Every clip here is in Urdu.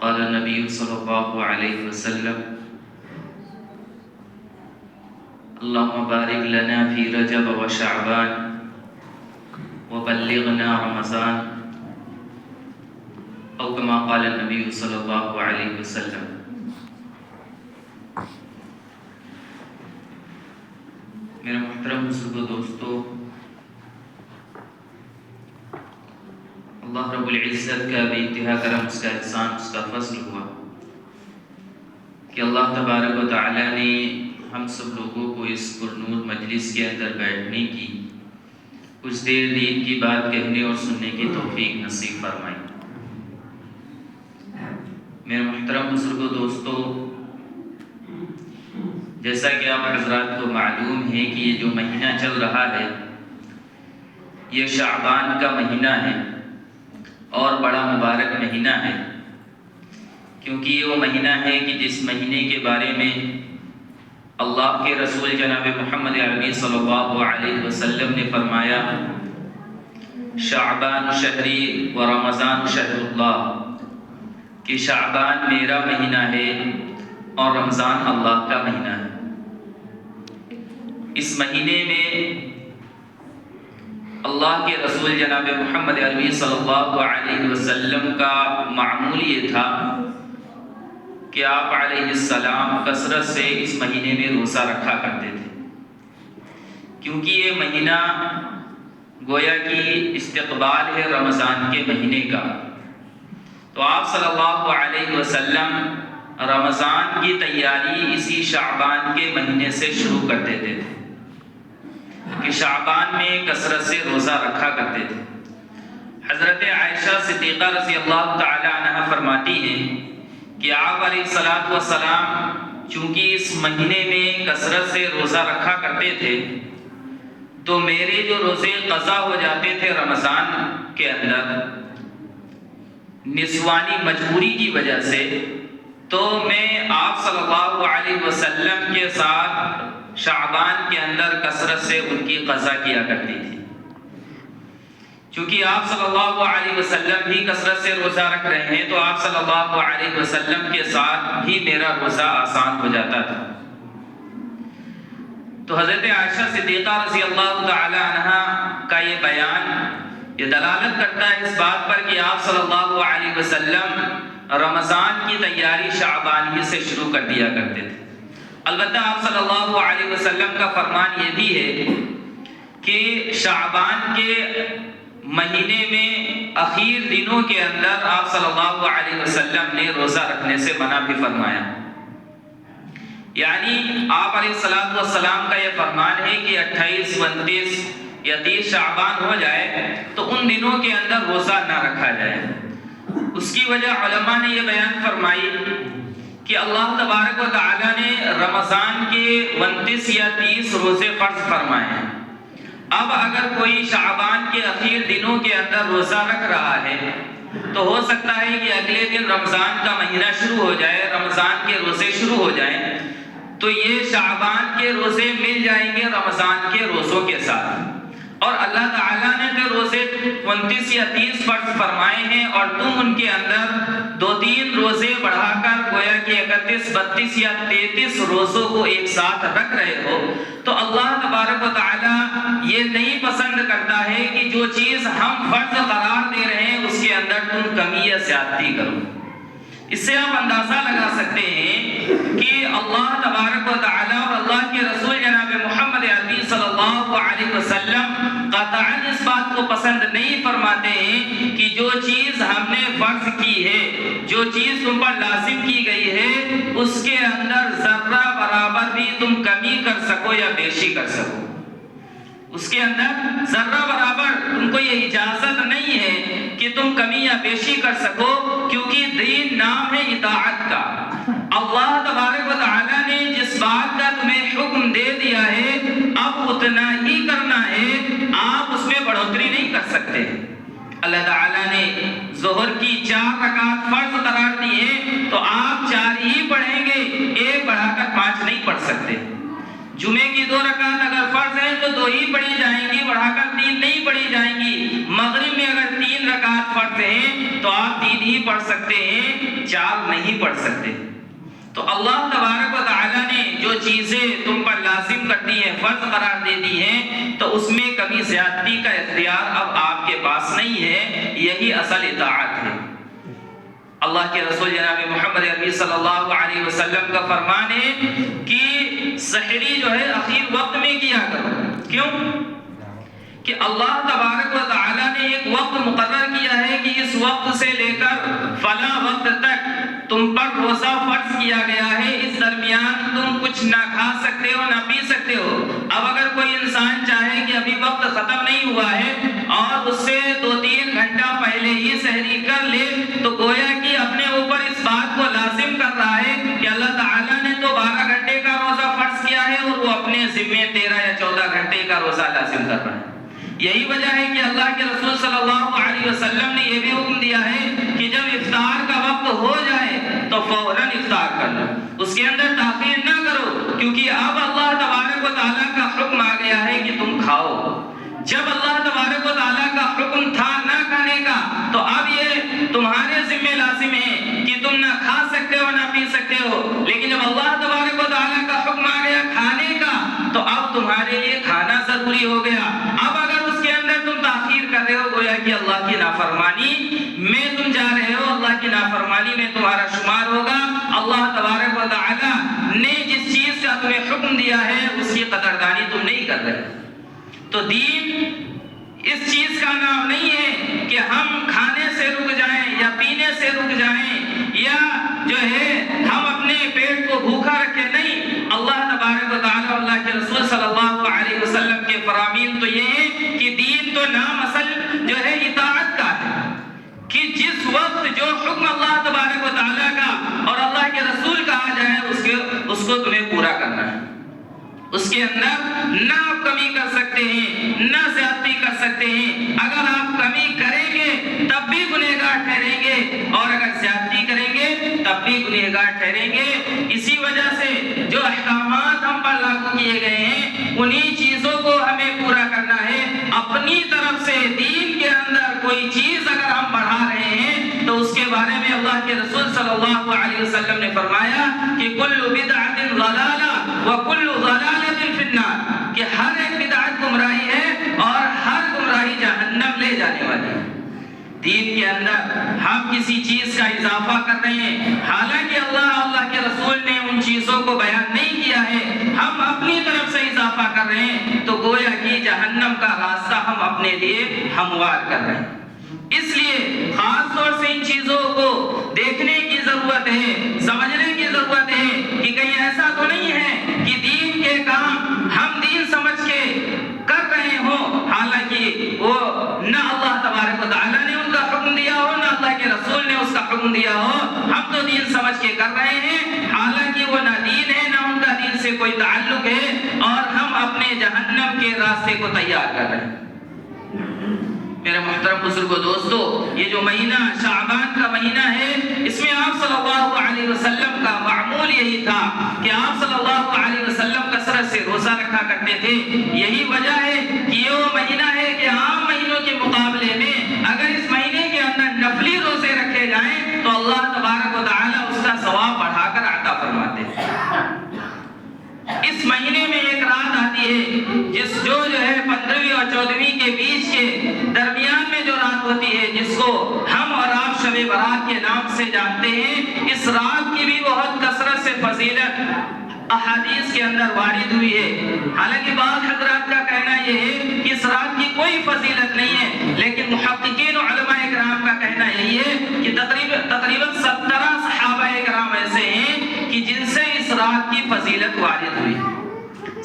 قال النبي صلى الله عليه وسلم اللهم بارك لنا في رجب وشعبان وبلغنا رمضان او كما قال النبي صلی اللہ علیہ وسلم۔ میرے محترم بزرگوں دوستو، اللہ رب العزت کا بے انتہا کرم، اس کا احسان، اس کا فضل ہوا کہ اللہ تبارک و تعالی نے ہم سب لوگوں کو اس پرنور مجلس کے اندر بیٹھنے کی، کچھ دیر دین کی بات کہنے اور سننے کی توفیق نصیب فرمائی۔ میرے محترم بزرگوں دوستو، جیسا کہ آپ حضرات کو معلوم ہے کہ یہ جو مہینہ چل رہا ہے یہ شعبان کا مہینہ ہے اور بڑا مبارک مہینہ ہے، کیونکہ یہ وہ مہینہ ہے کہ جس مہینے کے بارے میں اللہ کے رسول جناب محمد عربی صلی اللہ علیہ وسلم نے فرمایا شعبان شہری و رمضان شہر اللہ، کہ شعبان میرا مہینہ ہے اور رمضان اللہ کا مہینہ ہے۔ اس مہینے میں اللہ کے رسول جناب محمد عربی صلی اللہ علیہ وسلم کا معمول یہ تھا کہ آپ علیہ السلام کثرت سے اس مہینے میں روزہ رکھا کرتے تھے، کیونکہ یہ مہینہ گویا کہ استقبال ہے رمضان کے مہینے کا۔ تو آپ صلی اللہ علیہ وسلم رمضان کی تیاری اسی شعبان کے مہینے سے شروع کر دیتے تھے کہ شعبان میں کثرت سے روزہ رکھا کرتے تھے۔ حضرت عائشہ صدیقہ رضی اللہ تعالی عنہ فرماتی ہیں کہ آپ علیہ السلام چونکہ اس مہینے میں کثرت سے روزہ رکھا کرتے تھے تو میرے جو روزے قضا ہو جاتے تھے رمضان کے اندر نسوانی مجبوری کی وجہ سے، تو میں آپ صلی اللہ علیہ وسلم کے ساتھ شعبان کے اندر کثرت سے ان کی قضا کیا کرتی تھی۔ چونکہ آپ صلی اللہ علیہ وسلم بھی کثرت سے روزہ رکھ رہے ہیں تو آپ صلی اللہ علیہ وسلم کے ساتھ بھی میرا روزہ آسان ہو جاتا تھا۔ تو حضرت عائشہ صدیقہ رضی اللہ تعالی عنہ کا یہ بیان یہ دلالت کرتا ہے اس بات پر کہ آپ صلی اللہ علیہ وسلم رمضان کی تیاری شعبان ہی سے شروع کر دیا کرتے تھے۔ البتہ آپ صلی اللہ علیہ وسلم کا فرمان یہ بھی ہے کہ شعبان کے مہینے میں اخیر دنوں کے اندر آپ صلی اللہ علیہ وسلم نے روزہ رکھنے سے منع بھی فرمایا۔ یعنی آپ علیہ السلام کا یہ فرمان ہے کہ 28، 29 یا 30 شعبان ہو جائے تو ان دنوں کے اندر روزہ نہ رکھا جائے۔ اس کی وجہ علماء نے یہ بیان فرمائی کہ اللہ تبارک و تعالی نے رمضان کے 29 یا 30 روزے فرض فرمائے ہیں۔ اب اگر کوئی شعبان کے اخیر دنوں کے اندر روزہ رکھ رہا ہے تو ہو سکتا ہے کہ اگلے دن رمضان کا مہینہ شروع ہو جائے، رمضان کے روزے شروع ہو جائیں تو یہ شعبان کے روزے مل جائیں گے رمضان کے روزوں کے ساتھ۔ اور اللہ تعالیٰ نے تو روزے 29 یا 30 فرض فرمائے ہیں اور تم ان کے اندر 2-3 روزے بڑھا کر گویا کہ 31، 32 یا 33 روزوں کو ایک ساتھ رکھ رہے ہو تو اللہ تبارک و تعالیٰ یہ نہیں پسند کرتا ہے کہ جو چیز ہم فرض قرار دے رہے ہیں اس کے اندر تم کمی یا زیادتی کرو۔ اس سے آپ اندازہ لگا سکتے ہیں کہ اللہ تبارک و تعالیٰ اور اللہ کے رسول جناب محمد عربی صلی اللہ علیہ وسلم قطعاً اس بات کو پسند نہیں فرماتے ہیں کہ جو چیز ہم نے فرض کی ہے، جو چیز تم پر لازم کی گئی ہے، اس کے اندر ذرہ برابر بھی تم کمی کر سکو یا بیشی کر سکو۔ اس کے اندر ذرہ برابر تم کو یہ اجازت نہیں ہے کہ تم کمی یا بیشی کر سکو، کیونکہ دین نام ہے اطاعت کا۔ اللہ تبارک و تعالیٰ نے جس بات کا تمہیں حکم دے دیا ہے اب اتنا ہی کرنا ہے، آپ اس میں بڑھوتری نہیں کر سکتے۔ اللہ تعالیٰ نے ظہر کی 4 رکعت فرض قرار دی ہے تو آپ 4 ہی پڑھیں گے، ایک بڑھا کر 5 نہیں پڑھ سکتے۔ جمعے کی 2 رکعت اگر فرض ہے تو 2 ہی پڑھی جائیں گی، بڑھا کر 3 نہیں پڑھی جائیں گی۔ مغرب میں اگر 3 رکعت فرض ہیں تو آپ 3 ہی پڑھ سکتے ہیں، 4 نہیں پڑھ سکتے۔ تو اللہ تبارک و تعالیٰ نے جو چیزیں تم پر لازم کر دی ہیں، فرض قرار دے دی ہیں، تو اس میں کمی زیادتی کا اختیار اب آپ کے پاس نہیں ہے۔ یہی اصل اطاعت ہے۔ اللہ کے رسول جناب محمد عربی صلی اللہ علیہ وسلم کا فرمان ہے کہ سحری جو ہے اخیر وقت میں کیا کرو۔ کیوں؟ کہ اللہ تبارک و تعالیٰ نے ایک وقت مقرر کیا ہے کہ اس وقت سے لے کر فلاں وقت تک تم پر روزہ فرض کیا گیا ہے، اس درمیان تم کچھ نہ کھا سکتے ہو نہ پی سکتے ہو۔ اب اگر کوئی انسان چاہے کہ ابھی وقت ختم نہیں ہوا ہے اور اس سے 2-3 گھنٹہ پہلے ہی سحری کر لے، تو گویا کہ اپنے اوپر اس بات کو لازم کر رہا ہے کہ اللہ تعالیٰ نے تو 12 گھنٹے کا روزہ فرض کیا ہے اور وہ اپنے ذمے 13 یا 14 گھنٹے کا روزہ لازم کر رہا ہے۔ یہی وجہ ہے کہ اللہ کے رسول صلی اللہ علیہ وسلم نے یہ بھی حکم دیا ہے کہ جب افطار کا وقت ہو جائے تو فوراً افطار کر لو، اس کے اندر تاخیر نہ کرو، کیونکہ اب اللہ تبارک و تعالیٰ کا حکم آ گیا ہے کہ تم کھاؤ۔ جب اللہ تبارک و تعالیٰ کا حکم تھا نہ کھانے کا، تو اب یہ تمہارے ذمہ لازم ہے کہ تم نہ کھا سکتے ہو نہ پی سکتے ہو، لیکن جب اللہ تبارک و تعالیٰ کا حکم آ گیا کھانے کا، تو اب تمہارے لیے کھانا ضروری ہو گیا۔ اب اگر اس کے اندر تم تاخیر کر رہے ہو، گویا کہ اللہ کی نافرمانی میں تم جا رہے ہو، اللہ کی نافرمانی میں تمہارا شمار ہوگا۔ اللہ تبارک و تعالیٰ نے جس چیز کا تمہیں حکم دیا ہے اس کی قدردانی تم نہیں کر رہے۔ تو دین اس چیز کا نام نہیں ہے کہ ہم کھانے سے رک جائیں یا پینے سے رک جائیں یا جو ہے ہم اپنے پیٹ کو بھوکا رکھیں، نہیں۔ اللہ تبارک و تعالیٰ، اللہ کے رسول صلی اللہ علیہ وسلم کے فرامین تو یہ ہے کہ دین تو نام اصل جو ہے اطاعت کا ہے، کہ جس وقت جو حکم اللہ تبارک و تعالیٰ کا اور اللہ کے رسول کا آ جائے اس کو تمہیں پورا کرنا ہے۔ اس کے اندر نہ آپ کمی کر سکتے ہیں نہ زیادتی کر سکتے ہیں۔ اگر آپ کمی کریں گے تب بھی گنہگار ٹھہریں گے، اور اگر زیادتی کریں گے تب بھی گنہگار ٹھہریں گے۔ اسی وجہ سے جو احکامات ہم پر لاگو کیے گئے ہیں انہی چیزوں کو ہمیں پورا کرنا ہے۔ اپنی طرف سے دین کے اندر کوئی چیز اگر ہم بڑھا رہے ہیں تو اس کے بارے میں اللہ کے رسول صلی اللہ علیہ وسلم نے فرمایا کہ کل بدعۃ ضلالہ وکل ضلالۃ فی النار، کہ ہر ایک بدعت گمراہی ہے اور ہر گمراہی جہنم لے جانے والی ہے۔ دین کے اندر ہم کسی چیز کا اضافہ کر رہے ہیں، حالانکہ اللہ کے رسول نے ان چیزوں کو بیان نہیں کیا ہے، ہم اپنی طرف سے اضافہ کر رہے ہیں، تو گویا کہ جہنم کا راستہ ہم اپنے لیے ہموار کر رہے ہیں۔ اس لیے خاص طور سے ان چیزوں کو دیکھنے کی ضرورت ہے، سمجھنے کی ضرورت ہے کہ کہیں ایسا تو نہیں ہے کہ دین کے کام ہم دین سمجھ کے کر رہے ہوں، حالانکہ وہ نہ اللہ تبارک و تعالیٰ نے ان کا حکم دیا ہو نہ اللہ کے رسول نے اس کا حکم دیا ہو، ہم تو دین سمجھ کے کر رہے ہیں، حالانکہ وہ نہ دین ہے نہ ان کا دین سے کوئی تعلق ہے، اور ہم اپنے جہنم کے راستے کو تیار کر رہے ہیں۔ میرے محترم بزرگوں دوستو، یہ جو مہینہ شعبان کا مہینہ ہے، اس میں آپ صلی اللہ علیہ وسلم کا معمول یہی تھا کہ آپ صلی اللہ علیہ وسلم کثرت سے روزہ رکھا کرتے تھے۔ یہی وجہ ہے کہ یہ وہ مہینہ ہے کہ عام مہینوں کے مقابلے میں اگر اس مہینے کے اندر نفلی روزے رکھے جائیں تو اللہ تبارک و تعالیٰ اس کا ثواب بڑھا کر عطا فرماتے ہیں۔ اس مہینے میں ایک رات آتی ہے جو ہے 15ویں اور 14ویں کے بیچ کے درمیان میں جو رات ہوتی ہے، جس کو ہم اور آپ شب برات کے نام سے جانتے ہیں، اس رات کی بھی بہت کثرت سے فضیلت احادیث کے اندر وارد ہوئی ہے۔ حالانکہ بعض حضرات کا کہنا یہ ہے کہ اس رات کی کوئی فضیلت نہیں ہے، لیکن محققین و علماء کرام کا کہنا یہی ہے کہ تقریباً 17 صحابہ کرام ایسے ہیں کہ جن سے اس رات کی فضیلت وارد ہوئی۔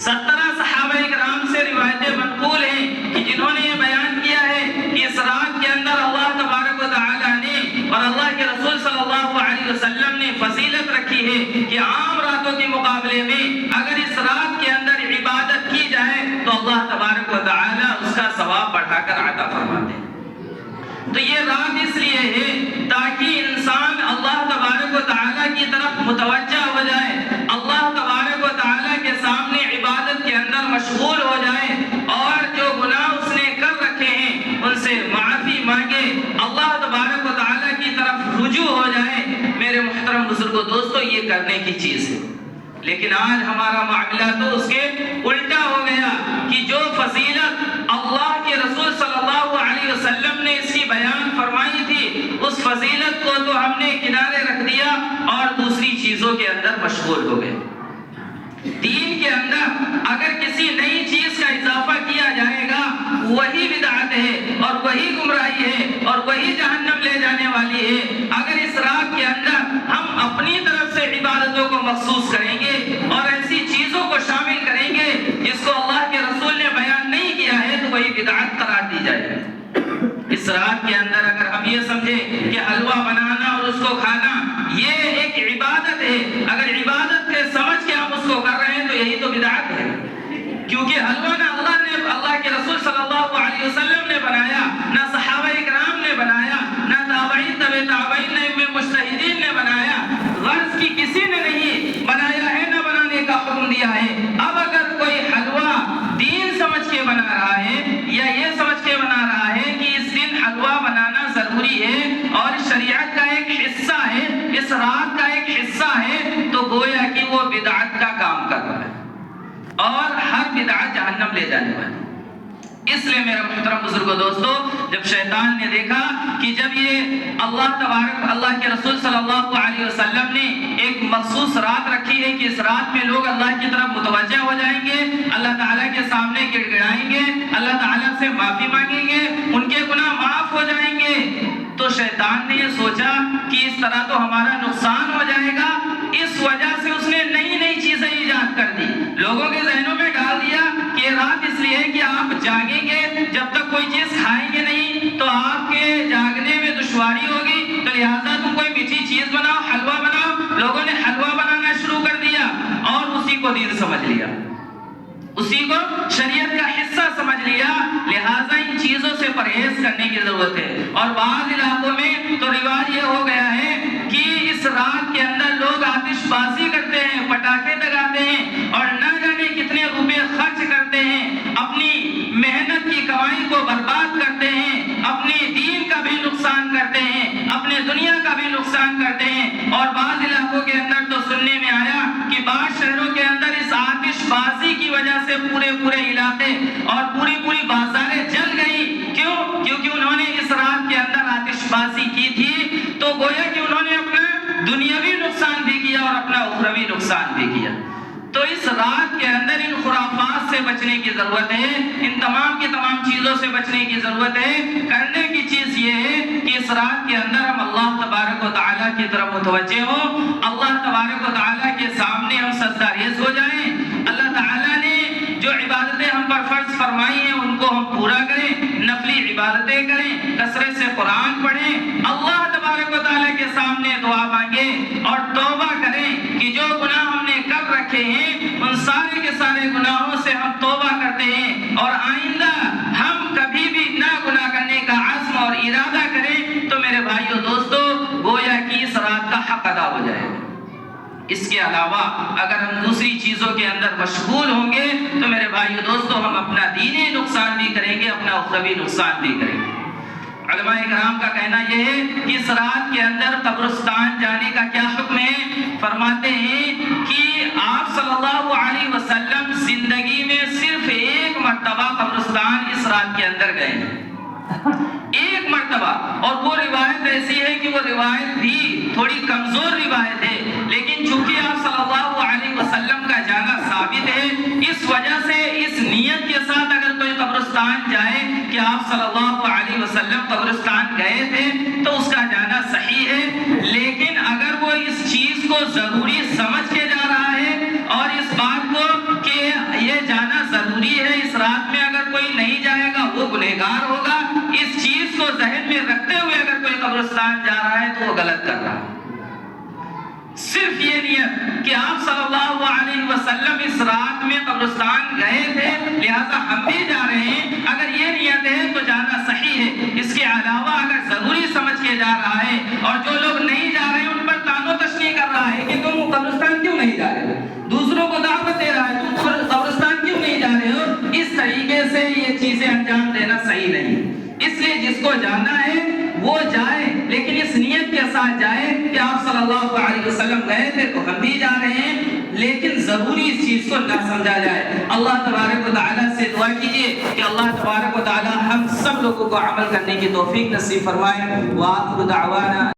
17 صحابہ کرام سے روایتیں منقول ہیں کہ جنہوں نے یہ بیان کیا ہے کہ اس رات کے اندر اللہ تبارک و تعالیٰ نے اور اللہ کے رسول صلی اللہ علیہ وسلم نے فضیلت رکھی ہے کہ عام راتوں کے مقابلے میں اگر اس رات کے اندر عبادت کی جائے تو اللہ تبارک و تعالیٰ اس کا ثواب بڑھا کر عطا فرماتے ہیں۔ تو یہ رات اس لیے ہے تاکہ انسان اللہ تبارک و تعالیٰ کی طرف متوجہ ہو جائے، اللہ تبارک و تعالیٰ کے سامنے عبادت کے اندر مشغول ہو جائے، اور جو گناہ اس نے کر رکھے ہیں ان سے معافی مانگے، اللہ تبارک و تعالیٰ بزرگوں دوستو یہ کرنے کی چیز ہے، لیکن آج ہمارا معاملہ تو اس کے الٹا ہو گیا کہ جو فضیلت اللہ کے رسول صلی اللہ علیہ وسلم نے اس کی بیان فرمائی تھی، اس فضیلت کو تو ہم نے کنارے رکھ دیا اور دوسری چیزوں کے اندر مشغول ہو گئے۔ دین کے اندر اگر کسی نئی چیز کا اضافہ کیا جائے گا وہی بدعت ہے اور وہی گمراہی ہے اور وہی جہنم لے جانے والی ہے۔ اگر اس رات کے اندر ہم اپنی طرف سے عبادتوں کو مخصوص کریں گے اور ایسی چیزوں کو شامل کریں گے جس کو اللہ کے رسول نے بیان نہیں کیا ہے تو وہی بدعت قرار دی جائے گی۔ اس رات کے اندر اگر ہم یہ سمجھیں کہ حلوہ بنانا اور اس کو کھانا یہ ایک عبادت ہے، اگر عبادت کے سمجھ کے ہم اس کو کر رہے ہیں تو یہی تو بدعت ہے، کیونکہ حلوہ نہ اللہ کے رسول صلی اللہ علیہ وسلم نے بنایا، نہ صحابہ اکرام نے بنایا، نہ تابعین تبع تابعین نے مجتہدین نے بنایا، غرض کی کسی نے نہیں بنایا ہے نہ بنانے کا حکم دیا ہے۔ اب اگر کوئی حلوہ دین سمجھ کے بنا رہا ہے یا یہ سمجھ کے بنا رہا ہے کہ اس دن حلوہ بنانا ضروری ہے اور شریعت کا ایک حصہ ہے، اس رات کا ایک حصہ ہے، تو گویا کہ وہ بدعت کا کام کر رہا ہے اور ہر بدعت جہنم لے جانے والی۔ اس لیے میرا محترم بزرگوں دوستو، جب شیطان نے دیکھا کہ جب یہ اللہ کے رسول صلی اللہ علیہ وسلم نے ایک مخصوص رات رکھی ہے کہ اس رات میں لوگ اللہ کی طرف متوجہ ہو جائیں گے، اللہ تعالیٰ کے سامنے گڑ گڑائیں گے، اللہ تعالیٰ سے معافی مانگیں گے، ان کے گناہ معاف ہو جائیں گے، تو شیطان نے یہ سوچا کہ اس طرح تو ہمارا نقصان ہو جائے گا، اس وجہ سے اس نے نئی نئی چیزیں ایجاد کر دی، لوگوں کے ذہنوں میں ڈال دیا کہ یہ رات اس لیے کہ آپ جاگیں گے، جب تک کوئی چیز کھائیں گے نہیں تو آپ کے جاگنے میں دشواری ہوگی، تو لہٰذا تم کوئی میٹھی چیز بناؤ، حلوہ بناؤ۔ لوگوں نے حلوہ بنانا شروع کر دیا اور اسی کو دین سمجھ لیا، اسی کو شریعت کا حصہ سمجھ لیا، لہٰذا ان چیزوں سے پرہیز کرنے کی ضرورت ہے۔ اور بعض علاقوں میں تو رواج یہ ہو گیا ہے کہ اس رات کے اندر لوگ آتش بازی کرتے ہیں، پٹاخے لگاتے ہیں اور نہ جانے کتنے روپے خرچ کرتے ہیں، اپنی محنت کی کمائی کو برباد کرتے ہیں، اپنے دین کا بھی نقصان کرتے ہیں، اپنے دنیا کا بھی نقصان کرتے ہیں۔ اور بعض علاقوں کے اندر تو سننے میں آیا کہ بعض شہروں کے اندر اس آتش بازی کی وجہ سے پورے علاقے اور پوری بازاریں جل گئی۔ کیوں؟ کیونکہ انہوں نے اس رات کے اندر آتش بازی کی تھی، تو گویا کہ انہوں نے اپنا دنیاوی نقصان بھی کیا اور اپنا اخروی نقصان بھی کیا۔ تو اس رات کے اندر ان خرافات سے بچنے کی ضرورت ہے، ان تمام کی تمام چیزوں سے بچنے کی ضرورت ہے۔ کرنے کی چیز یہ ہے کہ اس رات کے اندر ہم اللہ تبارک و تعالیٰ کی طرف متوجہ ہوں، اللہ تبارک و تعالیٰ کے سامنے ہم سجدہ ریز ہو جائیں، اللہ تعالیٰ نے جو عبادتیں ہم پر فرض فرمائی ہیں ان کو ہم پورا کریں، نفلی عبادتیں کریں، کثرت سے قرآن پڑھیں، اللہ تبارک و تعالیٰ کے سامنے دعا مانگیں اور توبہ کریں کہ جو گناہ ہم نے کر رکھے ہیں ان سارے کے سارے گناہوں سے ہم توبہ کرتے ہیں اور آئندہ ہم کبھی بھی نہ گناہ کرنے کا عزم اور ارادہ کریں، تو میرے بھائیو دوستو گویا کہ اس رات کا حق ادا ہو جائے گا۔ اس کے علاوہ اگر ہم دوسری چیزوں کے اندر مشغول ہوں گے تو میرے بھائیو دوستو ہم اپنا دینی نقصان بھی کریں گے، اپنا اخروی نقصان بھی کریں گے۔ علماء کرام کا کہنا یہ ہے کہ اس رات کے اندر قبرستان جانے کا کیا حکم ہے؟ فرماتے ہیں کہ آپ صلی اللہ علیہ وسلم زندگی میں صرف ایک مرتبہ قبرستان اس رات کے اندر گئے ہیں، ایک مرتبہ، اور وہ روایت ایسی ہے کہ وہ روایت بھی تھوڑی کمزور روایت ہے، لیکن چونکہ آپ صلی اللہ علیہ وسلم کا جانا ثابت ہے، اس وجہ سے اس نیت کے ساتھ اگر کوئی قبرستان جائے کہ آپ صلی اللہ علیہ وسلم قبرستان گئے تھے تو اس کا جانا صحیح ہے۔ لیکن اگر وہ اس چیز کو ضروری سمجھ کے جا رہا ہے اور اس بات کو کہ یہ جانا ضروری ہے، اس رات میں اگر کوئی نہیں جائے گا وہ گنہگار ہوگا، اس چیز کو ذہن میں رکھتے ہوئے اگر کوئی قبرستان جا رہا ہے تو وہ غلط کر رہا ہے۔ صرف یہ نیت کہ آپ صلی اللہ علیہ وسلم اس رات میں قبرستان گئے تھے لہذا ہم بھی جا رہے ہیں، اگر یہ نیت ہے تو جانا صحیح ہے۔ اس کے علاوہ اگر ضروری سمجھ کے جا رہا ہے اور جو لوگ نہیں جا رہے ہیں ان پر تان و تشنیع کر رہا ہے کہ تم قبرستان کیوں نہیں جا رہے ہو، دوسروں کو دعوت دے رہا ہے تم قبرستان کیوں نہیں جا رہے ہو، اس طریقے سے یہ چیزیں انجام دینا صحیح نہیں۔ اس لیے جس کو جانا ہے وہ جائے، لیکن اس نیت کے ساتھ ساتھ جائے کہ آپ صلی اللہ علیہ وسلم گئے تھے تو ہم بھی جا رہے ہیں، لیکن ضروری اس چیز کو نہ سمجھا جائے۔ اللہ تبارک و تعالیٰ سے دعا کیجئے کہ اللہ تبارک و تعالیٰ ہم سب لوگوں کو عمل کرنے کی توفیق نصیب فرمائے۔ وآخر دعوانا